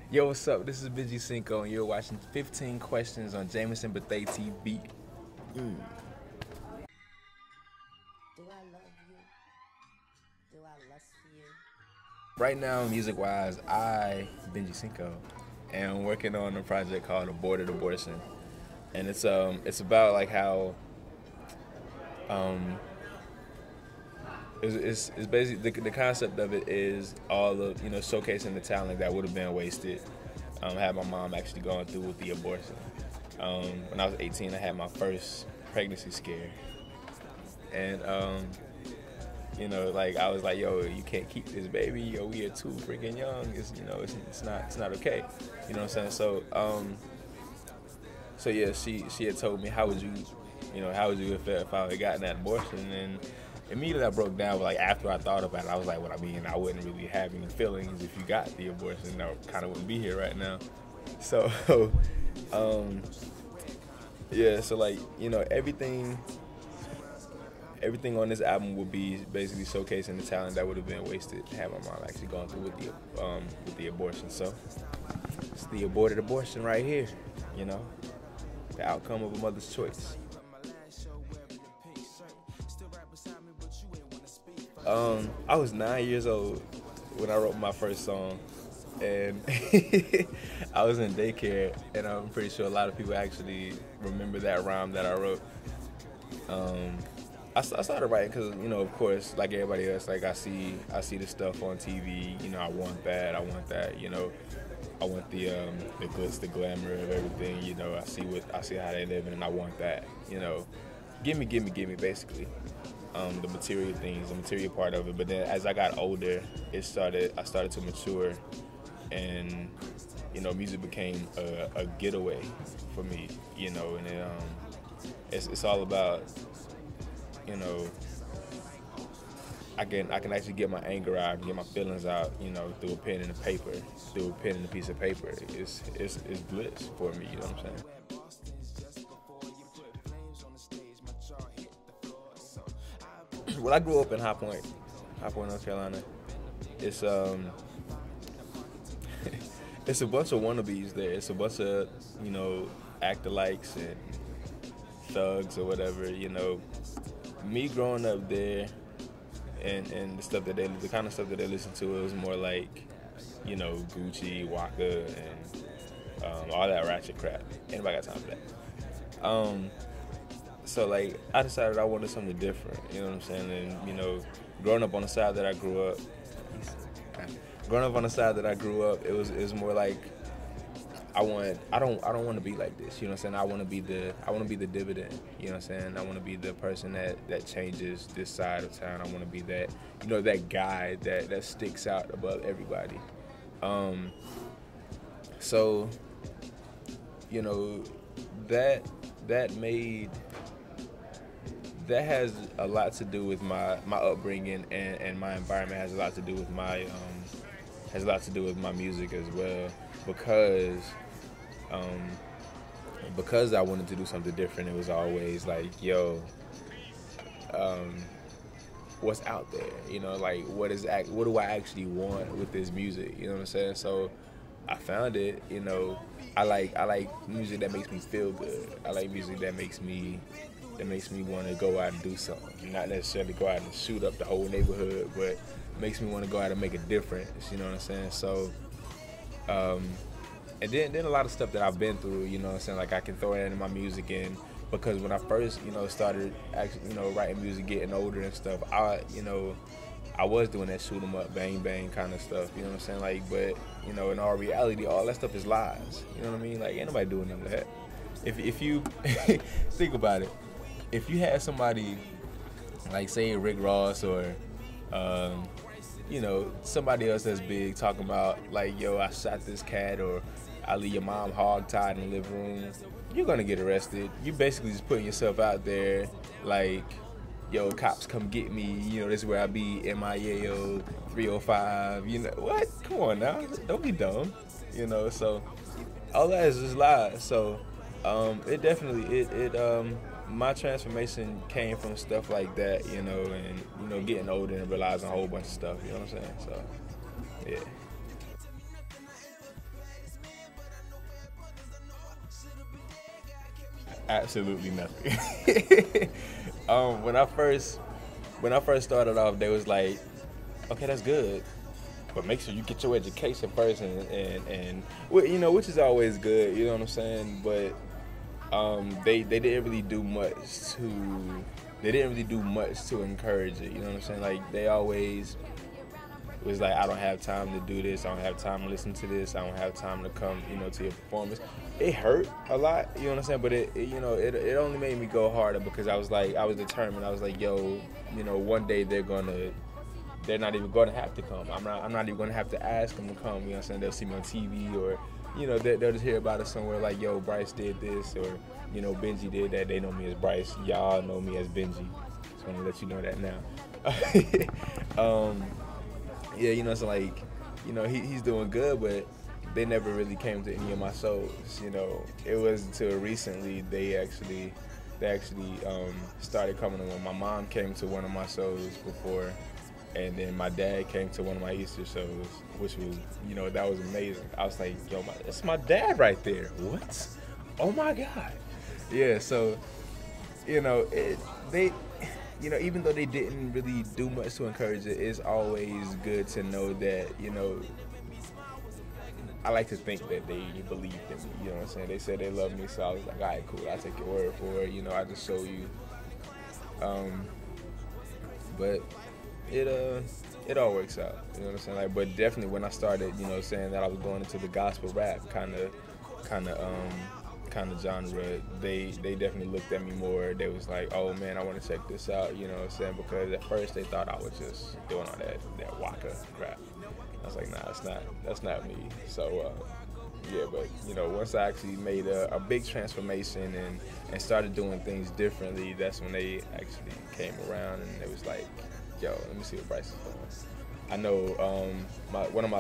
Yo, what's up? This is Bengy Cinco, and you're watching 15 Questions on AMISONBETHEATV. Do I love you? Do I lust for you? Right now, music-wise, Bengy Cinco, am working on a project called Aborted Abortion, and it's about like how it's basically the concept of it is all of showcasing the talent that would have been wasted. Had my mom actually going through with the abortion. When I was 18, I had my first pregnancy scare, and like I was like, yo, you can't keep this baby. Yo, we are too freaking young. It's not okay. You know what I'm saying? So yeah, she had told me, how would you have felt if I had gotten that abortion? And immediately I broke down. But like after I thought about it, I was like, well, I mean, I wouldn't really have any feelings if you got the abortion. I kind of wouldn't be here right now. So yeah, so like everything on this album will be basically showcasing the talent that would have been wasted had my mom actually gone through with the abortion. So it's the aborted abortion right here, the outcome of a mother's choice. I was 9 years old when I wrote my first song, and I was in daycare, and I'm pretty sure a lot of people actually remember that rhyme that I wrote. I started writing because, of course, like everybody else, like I see the stuff on TV. I want that. I want the glitz, the glamour of everything. I see how they living, and I want that. Give me, basically. The material things, the material part of it. But then as I got older, I started to mature, and music became a getaway for me. And it's all about. I can actually get my anger out, get my feelings out, through a pen and a paper, through a pen and a piece of paper. It's bliss for me, you know what I'm saying? Well, I grew up in High Point, North Carolina. It's it's a bunch of wannabes there. It's a bunch of act-alikes and thugs or whatever. Me growing up there, and the kind of stuff that they listen to, it was more like Gucci, Waka, and all that ratchet crap. Anybody got time for that? So like I decided I wanted something different, you know what I'm saying? And growing up on the side that I grew up, it was more like I don't want to be like this, you know what I'm saying? I want to be the dividend, you know what I'm saying? I want to be the person that changes this side of town. I want to be that that guy that sticks out above everybody. So that has a lot to do with my upbringing, and my environment has a lot to do with my music as well, because I wanted to do something different. It was always like, yo, what's out there? Like what do I actually want with this music? You know what I'm saying? So I found it. I like music that makes me feel good. I like music that makes me want to go out and do something. Not necessarily go out and shoot up the whole neighborhood, but makes me want to go out and make a difference. You know what I'm saying? So, and then a lot of stuff that I've been through. You know what I'm saying? Like I can throw that in my music, and because when I first started actually writing music, getting older and stuff, I was doing that shoot 'em up, bang bang kind of stuff. You know what I'm saying? Like, but in all reality, all that stuff is lies. You know what I mean? Like, ain't nobody doing none of that. If you think about it, if you had somebody like say Rick Ross or somebody else that's big talking about like, yo, I shot this cat, or I leave your mom hog-tied in the living room, you're gonna get arrested. You basically just putting yourself out there like, yo, cops come get me, this is where I be, MIA 305, what? Come on now, don't be dumb, so all that is just lies. So it definitely, my transformation came from stuff like that, and getting older and realizing a whole bunch of stuff, you know what I'm saying? So, yeah. Absolutely nothing. When I first started off, they was like, okay, that's good, but make sure you get your education first, and well, you know, which is always good, you know what I'm saying? But they didn't really do much to encourage it, you know what I'm saying? Like, they always was like, I don't have time to do this, I don't have time to listen to this, I don't have time to come, you know, to your performance. It hurt a lot, you know what I'm saying? But it only made me go harder, because I was determined. I was like, yo, you know, one day they're not even gonna have to come. I'm not even gonna have to ask them to come, you know what I'm saying? They'll see me on TV, or, you know, they'll just hear about it somewhere, like, yo, Bryce did this, or, you know, Bengy did that. They know me as Bryce. Y'all know me as Bengy. Just want to let you know that now. Yeah, you know, it's like, you know, he's doing good, but they never really came to any of my shows. You know, it was until recently they actually started coming to one. My mom came to one of my shows before, and then my dad came to one of my Easter shows, which was, you know, that was amazing. I was like, yo, that's my dad right there. What? Oh my God. Yeah, so, you know, you know, even though they didn't really do much to encourage it, it's always good to know that, you know, I like to think that they believed in me, you know what I'm saying? They said they love me, so I was like, all right, cool, I'll take your word for it, you know, I just show you. But it all works out, you know what I'm saying? Like, but definitely when I started, you know, saying that I was going into the gospel rap kind of genre, they definitely looked at me more. They was like, oh man, I want to check this out, you know what I'm saying? Because at first they thought I was just doing all that waka crap. I was like, nah, that's not me. So yeah, but you know, once I actually made a big transformation and started doing things differently, that's when they actually came around, and it was like, yo, let me see what Bryce is doing. I know one of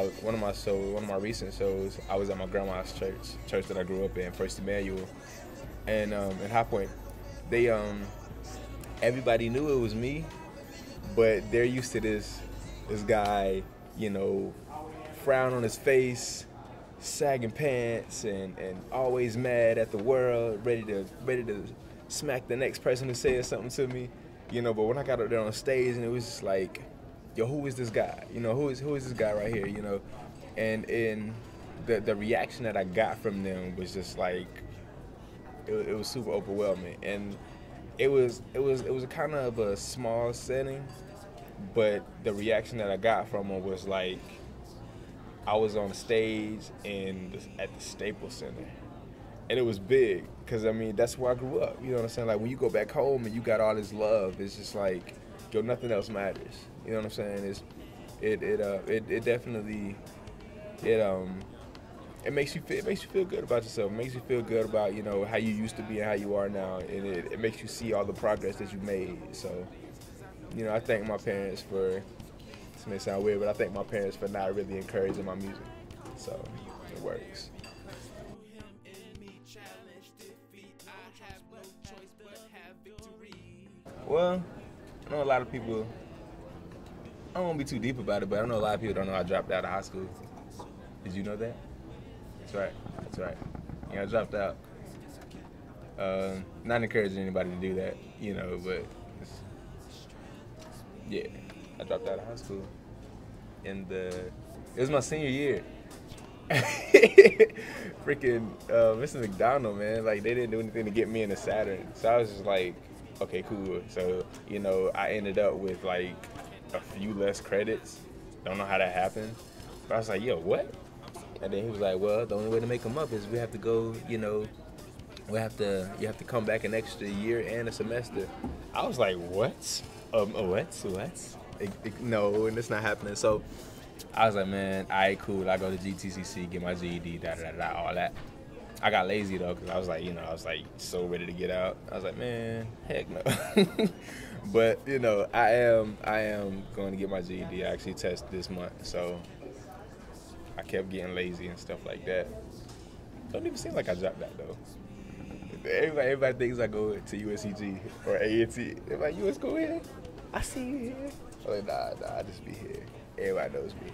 my recent shows, I was at my grandma's church that I grew up in, First Emmanuel, and in High Point, they everybody knew it was me, but they're used to this guy, you know, frown on his face, sagging pants, and always mad at the world, ready to smack the next person who says something to me, you know. But when I got up there on stage, and it was just like, yo, who is this guy? You know, who is this guy right here? You know, and the reaction that I got from them was just like, it was super overwhelming, and it was a kind of a small setting, but the reaction that I got from them was like, I was on stage at the Staples Center, and it was big, because I mean, that's where I grew up. You know what I'm saying? Like, when you go back home and you got all this love, it's just like, yo, nothing else matters. You know what I'm saying? It definitely it makes you feel good about yourself. It makes you feel good about, you know, how you used to be and how you are now, and it makes you see all the progress that you made. So, you know, I thank my parents for, this may sound weird, but I thank my parents for not really encouraging my music. So it works. Well, I know a lot of people, I don't want to be too deep about it, but I know a lot of people don't know I dropped out of high school. Did you know that? That's right. Yeah, I dropped out. Not encouraging anybody to do that, you know, but yeah, I dropped out of high school. It was my senior year. Freaking Mr. McDonald, man, like, they didn't do anything to get me into Saturn. So I was just like, okay, cool. So, you know, I ended up with like a few less credits. Don't know how that happened. But I was like, yo, what? And then he was like, well, the only way to make them up is we have to go, you know, you have to come back an extra year and a semester. I was like, what? What? No, and it's not happening. So I was like, man, all right, cool. I go to GTCC, get my GED, all that. I got lazy though, because I was like so ready to get out. I was like, man, heck no. But you know, I am going to get my GED. I actually test this month, so I kept getting lazy and stuff like that. Don't even seem like I dropped that though. Everybody thinks I go to USCG or A&T. They're like, US go here? I see you here. I'm like, nah, I just be here. Everybody knows me.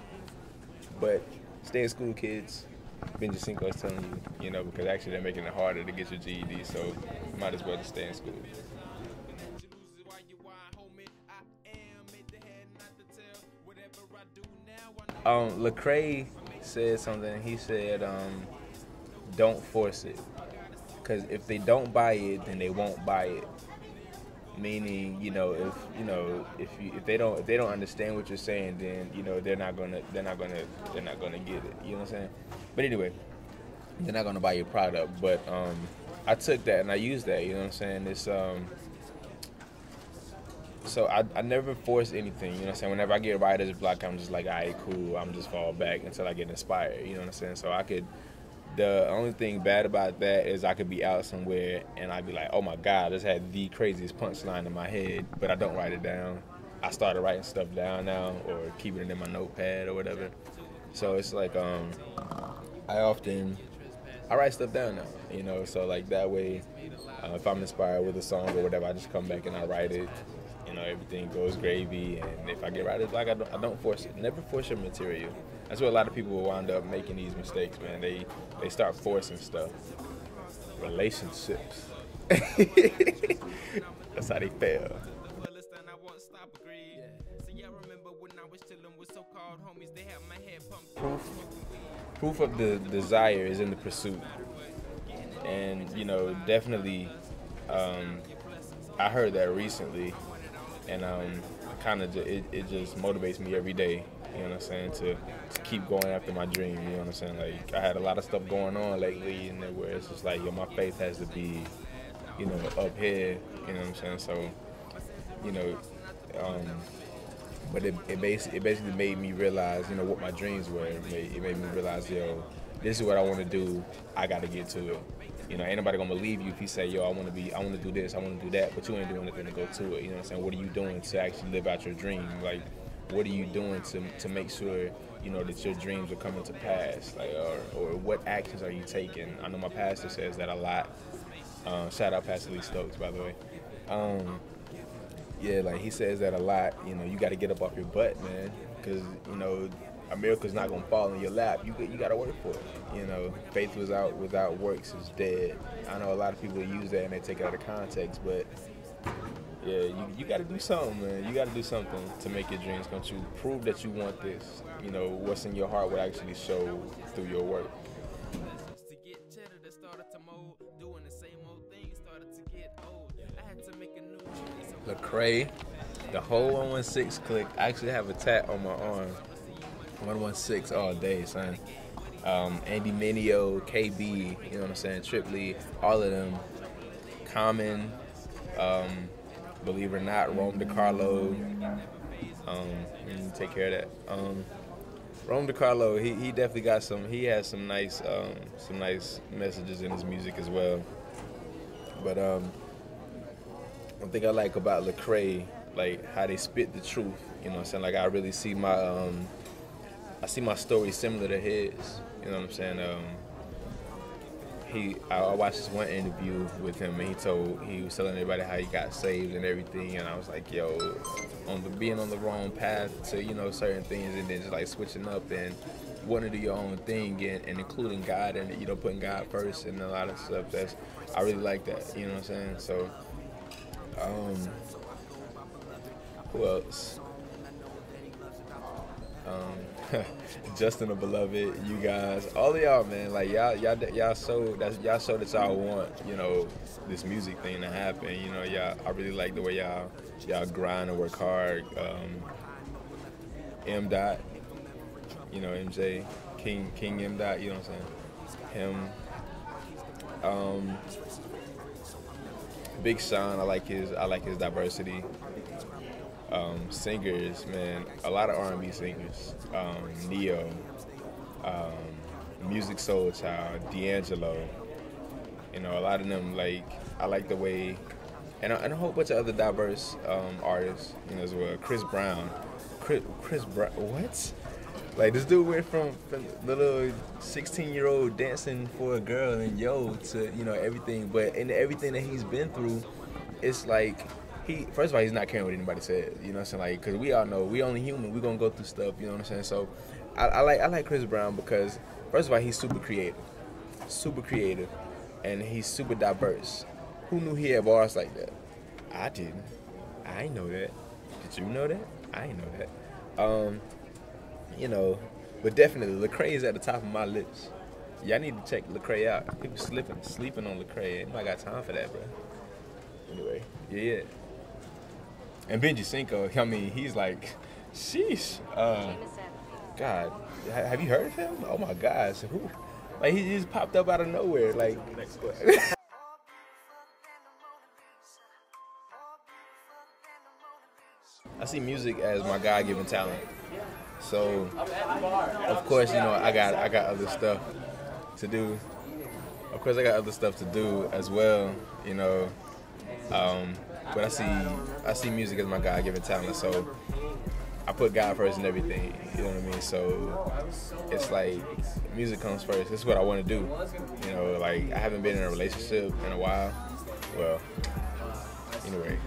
But stay in school, kids. Bengy Cinco is telling you, you know, because actually they're making it harder to get your GED, so you might as well just stay in school. Lecrae said something. He said, "Don't force it, because if they don't buy it, then they won't buy it." Meaning, if they don't understand what you're saying, then they're not gonna get it. You know what I'm saying? But anyway, they're not gonna buy your product. But I took that and I used that. You know what I'm saying? It's So I never force anything. You know what I'm saying? Whenever I get writer's block, I'm just like, all right, cool. I'm just fall back until I get inspired. You know what I'm saying? So the only thing bad about that is I could be out somewhere and I'd be like, oh my God, I just had the craziest punchline in my head, but I don't write it down. I started writing stuff down now, or keeping it in my notepad or whatever. So it's like I write stuff down now, so like that way, if I'm inspired with a song or whatever, I just come back and I write it. Everything goes gravy, and if I get writer's block, I don't force it. Never force your material. That's where a lot of people will wind up making these mistakes, man. They start forcing stuff. Relationships. That's how they fail. Proof of the desire is in the pursuit. And, definitely, I heard that recently, and it just motivates me every day. You know what I'm saying? To keep going after my dream. You know what I'm saying? Like, I had a lot of stuff going on lately, and where it's just like, my faith has to be, up here. You know what I'm saying? So, but it basically made me realize, what my dreams were. It made me realize, this is what I want to do. I got to get to it. Ain't nobody gonna believe you if you say, I want to do this, I want to do that, but you ain't doing anything to go to it. You know what I'm saying? What are you doing to actually live out your dream? Like, what are you doing to make sure, that your dreams are coming to pass? Like, or what actions are you taking? I know my pastor says that a lot. Shout out Pastor Lee Stokes, by the way. Yeah, like, he says that a lot. You got to get up off your butt, man, because a miracle's not gonna fall in your lap. You gotta work for it. Faith without works is dead. I know a lot of people use that and they take it out of context, but yeah, you gotta do something, man. You gotta do something to make your dreams come true. Prove that you want this. What's in your heart will actually show through your work. Lecrae, the whole 116 clique. I actually have a tat on my arm. 116 all day, son. Andy Mineo, KB, you know what I'm saying, Tripley, all of them. Common, believe it or not, Rome DiCarlo. Take care of that. Rome DiCarlo, he definitely got he has some nice messages in his music as well. But one thing I like about Lecrae, like how they spit the truth. You know what I'm saying? Like, I really see my story similar to his. You know what I'm saying? I watched this one interview with him, and he was telling everybody how he got saved and everything, and I was like, being on the wrong path to certain things, and then just like switching up and wanting to do your own thing, and including God and putting God first and a lot of stuff. I really like that. You know what I'm saying? So, who else? Justin the Beloved, you guys, all of y'all, man, like y'all show that y'all want, this music thing to happen. I really like the way y'all grind and work hard. M. Dot, MJ, King M. Dot, you know what I'm saying? Him. Big Sean, I like his diversity. Singers, man, a lot of R&B singers. Neo, Music Soul Child, D'Angelo. A lot of them, like, I like the way, and a whole bunch of other diverse artists, as well. Chris Brown, what? Like, this dude went from the little 16-year-old dancing for a girl and to everything, but in everything that he's been through, it's like. First of all, he's not caring what anybody says, you know what I'm saying? Like, because we all know, we only human, we gonna go through stuff, you know what I'm saying? So, I like Chris Brown because first of all he's super creative, and he's super diverse. Who knew he had bars like that? I didn't. I ain't know that. Did you know that? I ain't know that. You know, but definitely Lecrae is at the top of my list. Y'all need to check Lecrae out. People sleeping on Lecrae. Ain't got time for that, bro. Anyway, yeah. And Bengy Cinco, I mean, he's like, sheesh. God, have you heard of him? Oh my gosh, who? Like he just popped up out of nowhere. Like, I see music as my God-given talent. So, of course, you know, I got other stuff to do. Of course, I got other stuff to do as well. You know, but I see music as my God-given talent. So I put God first in everything. You know what I mean? So it's like music comes first. This is what I want to do. You know, like I haven't been in a relationship in a while. Well, anyway,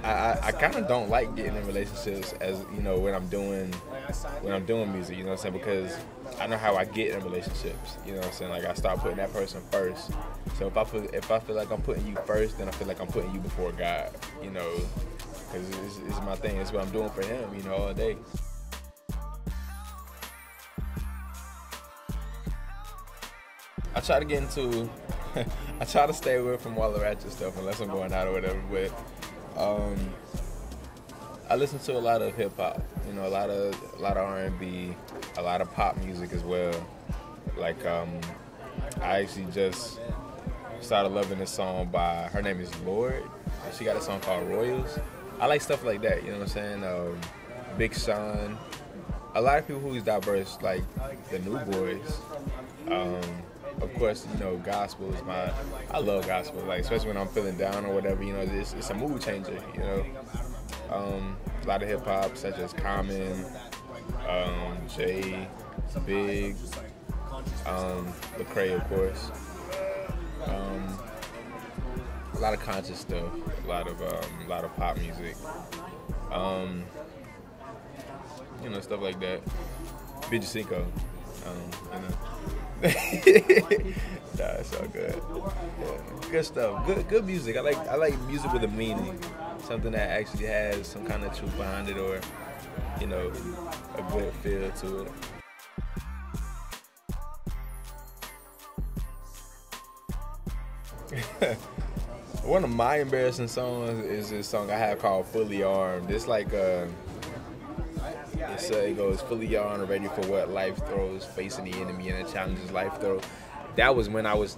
I kind of don't like getting in relationships as you know when I'm doing music. You know what I'm saying? Because I know how I get in relationships. You know what I'm saying? Like I start putting that person first. So if I feel like I'm putting you first, then I feel like I'm putting you before God. You know, because it's my thing. It's what I'm doing for Him. You know, all day. I try to get into. I try to stay away from all the ratchet stuff unless I'm going out or whatever. But I listen to a lot of hip hop. You know, a lot of R&B, a lot of pop music as well. Like I actually just started loving this song by her name is Lorde. She got a song called Royals. I like stuff like that. You know what I'm saying? Big Sean. A lot of people who's diverse, like the New Boys. Of course, you know, gospel is I love gospel, like especially when I'm feeling down or whatever. You know, it's a mood changer. You know, a lot of hip hop such as Common, Jay, Big, Lecrae, of course. A lot of conscious stuff, a lot of pop music. You know, stuff like that. Bengy Cinco, you know. Nah, it's all good. Yeah. Good stuff. Good music. I like music with a meaning, something that actually has some kind of truth behind it, or you know, a good feel to it. One of my embarrassing songs is this song I have called "Fully Armed." It's like it goes fully armed, ready for what life throws, facing the enemy and the challenges life throws. That was when I was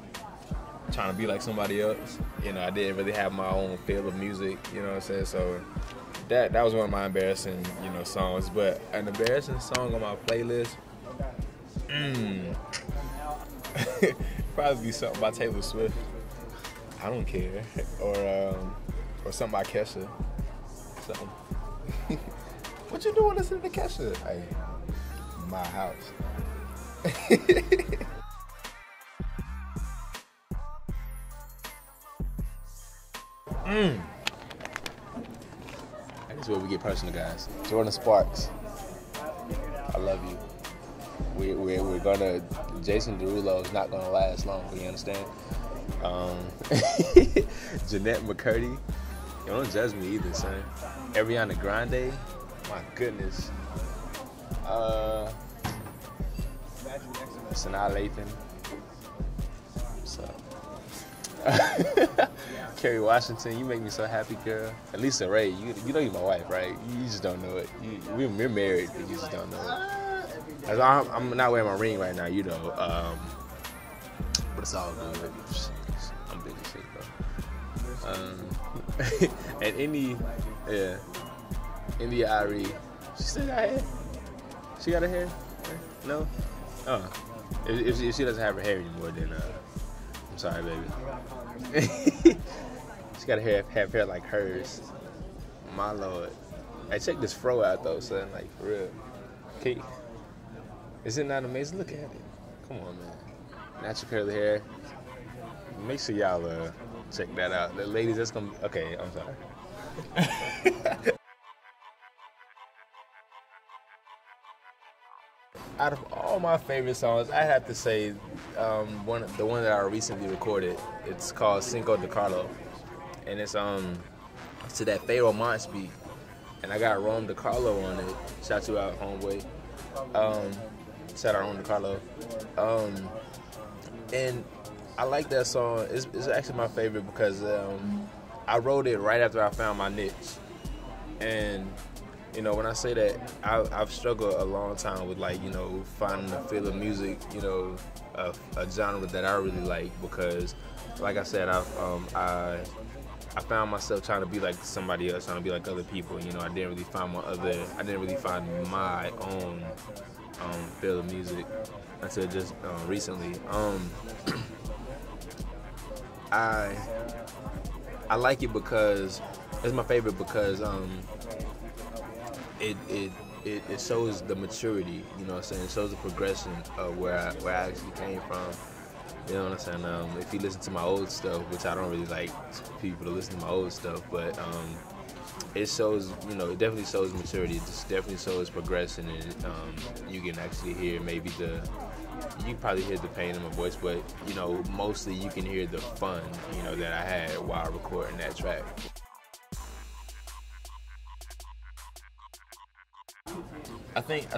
trying to be like somebody else. You know, I didn't really have my own feel of music. You know what I'm saying? So that was one of my embarrassing, you know, songs. But an embarrassing song on my playlist, probably be something by Taylor Swift. I don't care, or something by Kesha. Something. What you doing listening to Kesha? Hey, my house. That's where we get personal, guys. Jordan Sparks, I love you. We're gonna. Jason Derulo is not gonna last long. You understand? Jeanette McCurdy. You don't judge me either, son. Ariana Grande. My goodness. Sanaa Lathan. What's up? Kerry Washington, you make me so happy, girl. And Lisa Ray, you know you're my wife, right? You just don't know it. We're married, but you just don't know it. I'm not wearing my ring right now, you know. But it's all good. I'm big as shit, bro. And India Ari, she still got hair? She got her hair? No? Oh. If she doesn't have her hair anymore, then I'm sorry, baby. She gotta have hair like hers. My lord. Hey, check this fro out though, son. Like for real. Okay. Is it not amazing? Look at it. Come on, man. Natural curly hair. Make sure y'all check that out. The ladies, that's gonna. Okay, I'm sorry. Out of all my favorite songs, I have to say the one that I recently recorded. It's called Cinco de Carlo, and it's to that Pharaoh Monch beat, and I got Rome DeCarlo on it. Shout you out, homeboy. Shout out Rome DeCarlo. And I like that song. It's actually my favorite because I wrote it right after I found my niche, and you know, when I say that, I've struggled a long time with, like, you know, finding the feel of music, you know, a genre that I really like, because, like I said, I found myself trying to be like somebody else, trying to be like other people. You know, I didn't really find my own feel of music until just recently. I like it because it's my favorite because it shows the maturity, you know what I'm saying? It shows the progression of where I actually came from. You know what I'm saying? If you listen to my old stuff, which I don't really like people to listen to my old stuff, but it shows, you know, it definitely shows maturity. It just definitely shows progression, and you can actually hear maybe you can probably hear the pain in my voice, but, you know, mostly you can hear the fun, you know, that I had while recording that track. I think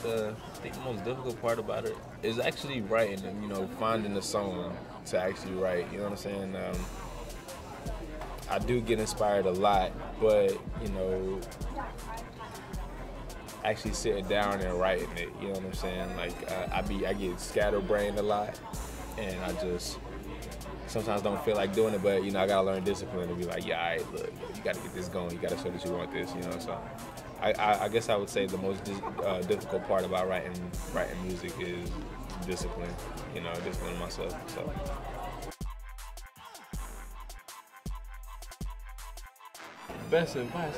the most difficult part about it is actually writing and, you know, finding the song to actually write. You know what I'm saying? I do get inspired a lot, but, you know, actually sitting down and writing it. You know what I'm saying? Like I get scatterbrained a lot, and I just sometimes don't feel like doing it. But, you know, I gotta learn discipline to be like, yeah, all right, look, you gotta get this going. You gotta show that you want this. You know, so. I guess I would say the most difficult part about writing music is discipline, you know, disciplining myself. So. Best advice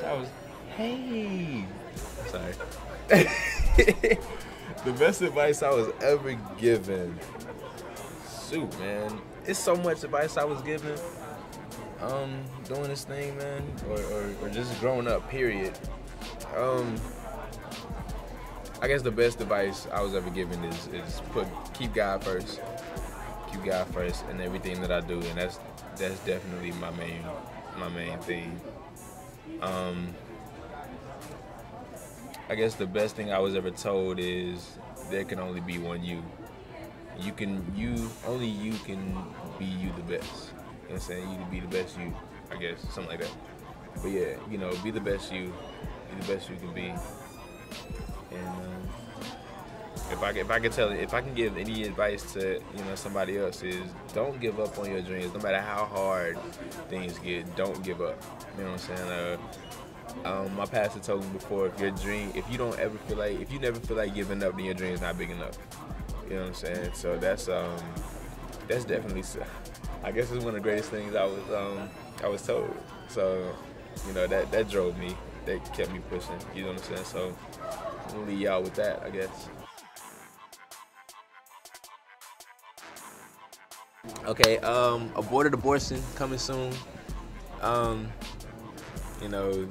sorry. The best advice I was ever given. Shoot, man, it's so much advice I was given. Doing this thing, man, or just growing up. Period. I guess the best advice I was ever given is keep God first in everything that I do, and that's definitely my main thing. I guess the best thing I was ever told is there can only be one you. Only you can be you the best. You know what I'm saying? You can be the best you, I guess, something like that. But yeah, you know, be the best you. Be the best you can be. And if I can give any advice to, you know, somebody else, is don't give up on your dreams. No matter how hard things get, don't give up. You know what I'm saying? My pastor told me before, if you never feel like giving up, then your dream's not big enough. You know what I'm saying? So that's definitely, I guess it's one of the greatest things I was told. So, you know, that drove me. That kept me pushing, you know what I'm saying? So I'm gonna leave y'all with that, I guess. Okay, aborted abortion coming soon. You know,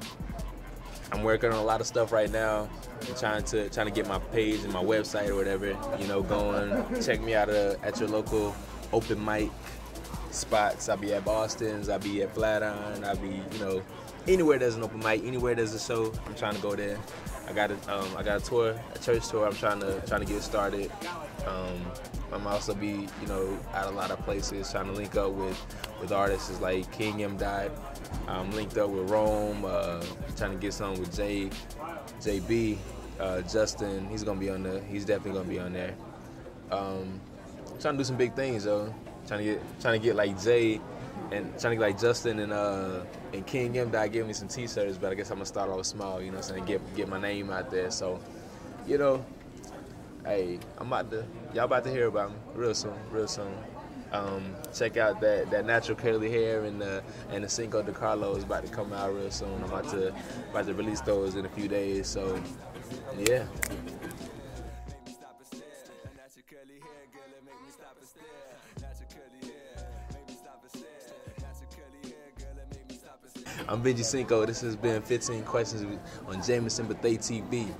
I'm working on a lot of stuff right now. I'm trying to get my page and my website or whatever, you know, going. Check me out at your local open mic spots. I'll be at Boston's, I'll be at Flatiron, I'll be, you know, anywhere there's an open mic, anywhere there's a show, I'm trying to go there. I got a tour, a church tour. I'm trying to get started. I'm also be, you know, at a lot of places, trying to link up with artists like King M. Dot. I'm linked up with Rome. Trying to get something with JB, Justin. He's gonna be on there. He's definitely gonna be on there. Trying to do some big things though. Trying to get like Jay. And trying to get like Justin and King M. Dot give me some t-shirts, but I guess I'm gonna start off small, you know what I'm saying, get my name out there. So, you know, hey, y'all about to hear about me real soon. Check out that natural curly hair and the Cinco de Carlo is about to come out real soon. I'm about to release those in a few days. So, yeah. I'm Bengy Cinco. This has been 15 Questions on AMISONBETHEATV.